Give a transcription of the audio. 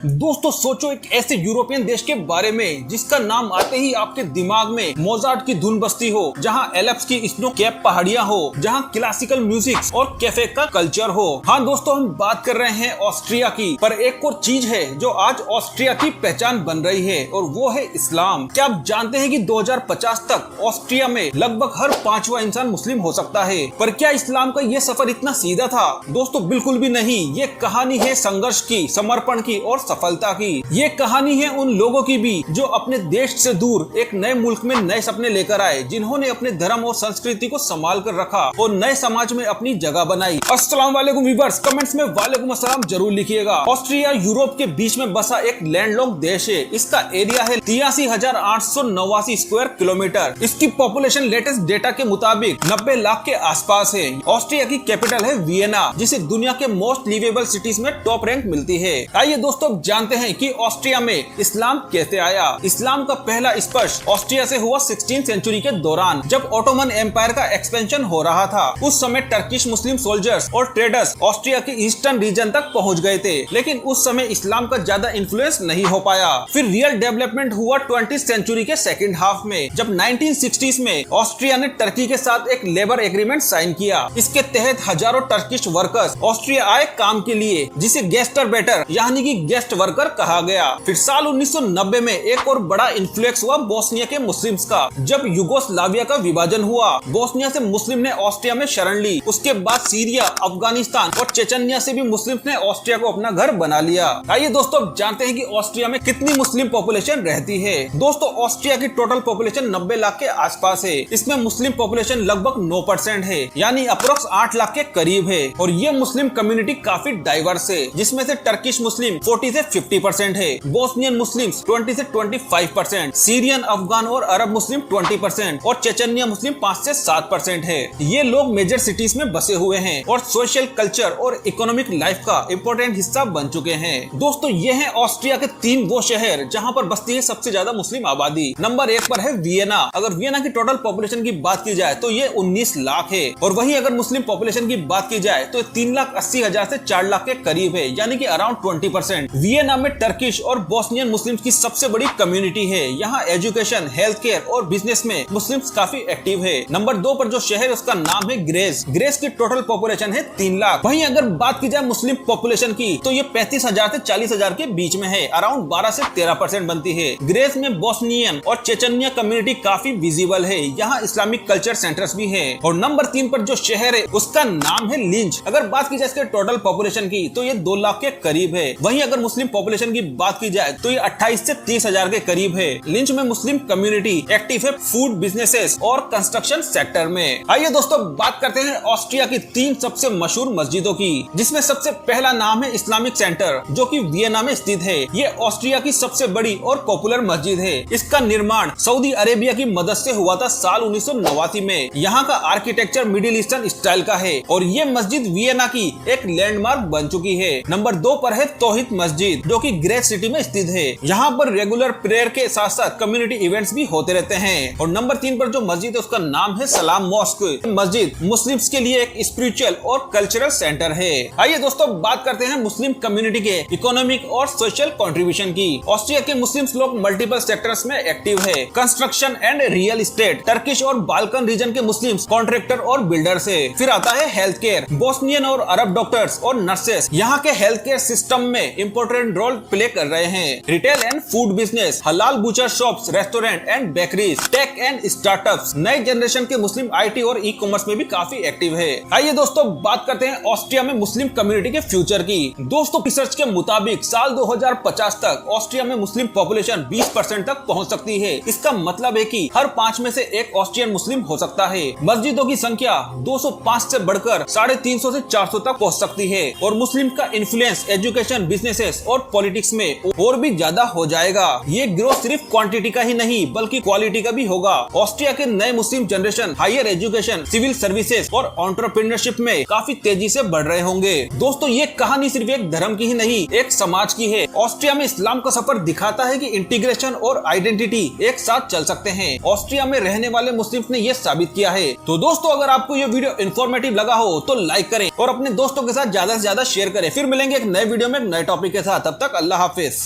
दोस्तों सोचो एक ऐसे यूरोपियन देश के बारे में जिसका नाम आते ही आपके दिमाग में मोजार्ट की धुन बजती हो, जहां एल्प्स की स्नो कैप पहाड़ियां हो, जहां क्लासिकल म्यूजिक और कैफे का कल्चर हो। हाँ दोस्तों, हम बात कर रहे हैं ऑस्ट्रिया की। पर एक और चीज है जो आज ऑस्ट्रिया की पहचान बन रही है और वो है इस्लाम। क्या आप जानते हैं कि 2050 तक ऑस्ट्रिया में लगभग हर 5वां इंसान मुस्लिम हो सकता है। पर क्या इस्लाम का ये सफर इतना सीधा था? दोस्तों बिल्कुल भी नहीं। ये कहानी है संघर्ष की, समर्पण की और सफलता की। ये कहानी है उन लोगों की भी जो अपने देश से दूर एक नए मुल्क में नए सपने लेकर आए, जिन्होंने अपने धर्म और संस्कृति को संभाल कर रखा और नए समाज में अपनी जगह बनाई। अस्सलाम वालेकुम व्यूअर्स, कमेंट्स में वालेकुम अस्सलाम जरूर लिखिएगा। ऑस्ट्रिया यूरोप के बीच में बसा एक लैंडलॉक देश है। इसका एरिया है 83,889 स्क्वायर किलोमीटर। इसकी पॉपुलेशन लेटेस्ट डेटा के मुताबिक 90 लाख के आसपास है। ऑस्ट्रिया की कैपिटल है वियना, जिसे दुनिया के मोस्ट लिवेबल सिटीज में टॉप रैंक मिलती है। आइए दोस्तों जानते हैं कि ऑस्ट्रिया में इस्लाम कैसे आया। इस्लाम का पहला स्पर्श ऑस्ट्रिया से हुआ 16th सेंचुरी के दौरान, जब ओटोमन एम्पायर का एक्सपेंशन हो रहा था। उस समय टर्किश मुस्लिम सोल्जर्स और ट्रेडर्स ऑस्ट्रिया के ईस्टर्न रीजन तक पहुंच गए थे, लेकिन उस समय इस्लाम का ज्यादा इन्फ्लुएंस नहीं हो पाया। फिर रियल डेवलपमेंट हुआ 20th सेंचुरी के सेकेंड हाफ में, जब 1960s में ऑस्ट्रिया ने टर्की के साथ एक लेबर एग्रीमेंट साइन किया। इसके तहत हजारों टर्किश वर्कर्स ऑस्ट्रिया आए काम के लिए, जिसे गेस्टरबेटर यानी कि गेस्ट वर्कर कहा गया। फिर साल 1990 में एक और बड़ा इन्फ्लुएंस हुआ बोस्निया के मुस्लिम्स का। जब युगोस्लाविया का विभाजन हुआ, बोस्निया से मुस्लिम ने ऑस्ट्रिया में शरण ली। उसके बाद सीरिया, अफगानिस्तान और चेचन्या से भी मुस्लिम्स ने ऑस्ट्रिया को अपना घर बना लिया। आइए दोस्तों जानते हैं कि ऑस्ट्रिया में कितनी मुस्लिम पॉपुलेशन रहती है। दोस्तों ऑस्ट्रिया की टोटल पॉपुलेशन 90 लाख के आसपास है। इसमें मुस्लिम पॉपुलेशन लगभग 9% है, यानी अप्रोक्स 8 लाख के करीब है। और ये मुस्लिम कम्युनिटी काफी डाइवर्स है, जिसमें से टर्किश मुस्लिम 40 से 50% है, बोस्नियन मुस्लिम्स 20 से 25%, सीरियन, अफगान और अरब मुस्लिम 20% और चेचन्या मुस्लिम 5 से 7% है। ये लोग मेजर सिटीज में बसे हुए हैं और सोशल, कल्चर और इकोनॉमिक लाइफ का इम्पोर्टेंट हिस्सा बन चुके हैं। दोस्तों ये है ऑस्ट्रिया के 3 वो शहर जहाँ पर बसती है सबसे ज्यादा मुस्लिम आबादी। नंबर 1 पर है वियना। अगर वियना की टोटल पॉपुलेशन की बात की जाए तो ये 19 लाख है। और वहीं अगर मुस्लिम पॉपुलेशन की बात की जाए तो 3,80,000 से 4 लाख के करीब है, यानी कि अराउंड 20%। वियना में टर्किश और बोस्नियन मुस्लिम्स की सबसे बड़ी कम्युनिटी है। यहाँ एजुकेशन, हेल्थ केयर और बिजनेस में मुस्लिम्स काफी एक्टिव है। नंबर 2 पर जो शहर है उसका नाम है ग्रेस। ग्रेस की टोटल पॉपुलेशन है 3 लाख। वहीं अगर बात की जाए मुस्लिम पॉपुलेशन की तो ये 35,000 से 40,000 के बीच में है, अराउंड 12 से 13% बनती है। ग्रेस में बोस्नियन और चेचन्या कम्युनिटी काफी विजिबल है। यहाँ इस्लामिक कल्चर सेंटर्स भी है। और नंबर 3 पर जो शहर है उसका नाम है लिंच। अगर बात की जाए इसके टोटल पॉपुलेशन की तो ये 2 लाख के करीब है। वहीं अगर मुस्लिम पॉपुलेशन की बात की जाए तो ये 28 से 30,000 के करीब है। लिंच में मुस्लिम कम्युनिटी एक्टिव है फूड बिजनेसेस और कंस्ट्रक्शन सेक्टर में। आइए दोस्तों बात करते हैं ऑस्ट्रिया की 3 सबसे मशहूर मस्जिदों की, जिसमें सबसे पहला नाम है इस्लामिक सेंटर, जो कि वियना में स्थित है। ये ऑस्ट्रिया की सबसे बड़ी और पॉपुलर मस्जिद है। इसका निर्माण सऊदी अरेबिया की मदद से हुआ था साल 1989 में। यहाँ का आर्किटेक्चर मिडिल ईस्टर्न स्टाइल का है और ये मस्जिद वियना की एक लैंडमार्क बन चुकी है। नंबर 2 पर है तौहीद मस्जिद, जो कि ग्रेस सिटी में स्थित है। यहाँ पर रेगुलर प्रेयर के साथ साथ कम्युनिटी इवेंट्स भी होते रहते हैं। और नंबर 3 पर जो मस्जिद है उसका नाम है सलाम मॉस्क। मस्जिद मुस्लिम्स के लिए एक स्पिरिचुअल और कल्चरल सेंटर है। आइए दोस्तों बात करते हैं मुस्लिम कम्युनिटी के इकोनॉमिक और सोशल कंट्रीब्यूशन की। ऑस्ट्रिया के मुस्लिम्स लोग मल्टीपल सेक्टर्स में एक्टिव है। Construction and real estate, Turkish और बाल्कन रीजन के मुस्लिम्स कॉन्ट्रैक्टर और बिल्डर्स है। फिर आता है हेल्थ केयर, बोस्नियन और अरब डॉक्टर्स और नर्सेस यहाँ के हेल्थ केयर सिस्टम में इम्पोर्टेंट रोल प्ले कर रहे हैं। Retail and food business, halal butcher shops, restaurant and bakeries, tech and startups, नए जनरेशन के मुस्लिम IT और ई कॉमर्स में भी काफी एक्टिव है। आइए दोस्तों बात करते हैं ऑस्ट्रिया में मुस्लिम कम्युनिटी के फ्यूचर की। दोस्तों रिसर्च के मुताबिक साल 2050 तक ऑस्ट्रिया में मुस्लिम पॉपुलेशन 20% तक पहुंच सकती है। इसका मतलब है कि हर 5 में से एक ऑस्ट्रियन मुस्लिम हो सकता है। मस्जिदों की संख्या 205 से बढ़कर 350 से 400 तक पहुंच सकती है और मुस्लिम का इन्फ्लुएंस एजुकेशन, बिजनेसेस और पॉलिटिक्स में और भी ज्यादा हो जाएगा। ये ग्रोथ सिर्फ क्वांटिटी का ही नहीं बल्कि क्वालिटी का भी होगा। ऑस्ट्रिया के नए Muslim generation higher education, civil services और एंटरप्रेन्योरशिप में काफी तेजी से बढ़ रहे होंगे। दोस्तों ये कहानी सिर्फ एक धर्म की ही नहीं, एक समाज की है। ऑस्ट्रिया में इस्लाम का सफर दिखाता है कि इंटीग्रेशन और आइडेंटिटी एक साथ चल सकते हैं। ऑस्ट्रिया में रहने वाले मुस्लिम्स ने ये साबित किया है। तो दोस्तों अगर आपको ये वीडियो इन्फॉर्मेटिव लगा हो तो लाइक करें और अपने दोस्तों के साथ ज्यादा से ज्यादा शेयर करें। फिर मिलेंगे एक नए वीडियो में एक नए टॉपिक के साथ। था। तब तक अल्लाह हाफिज।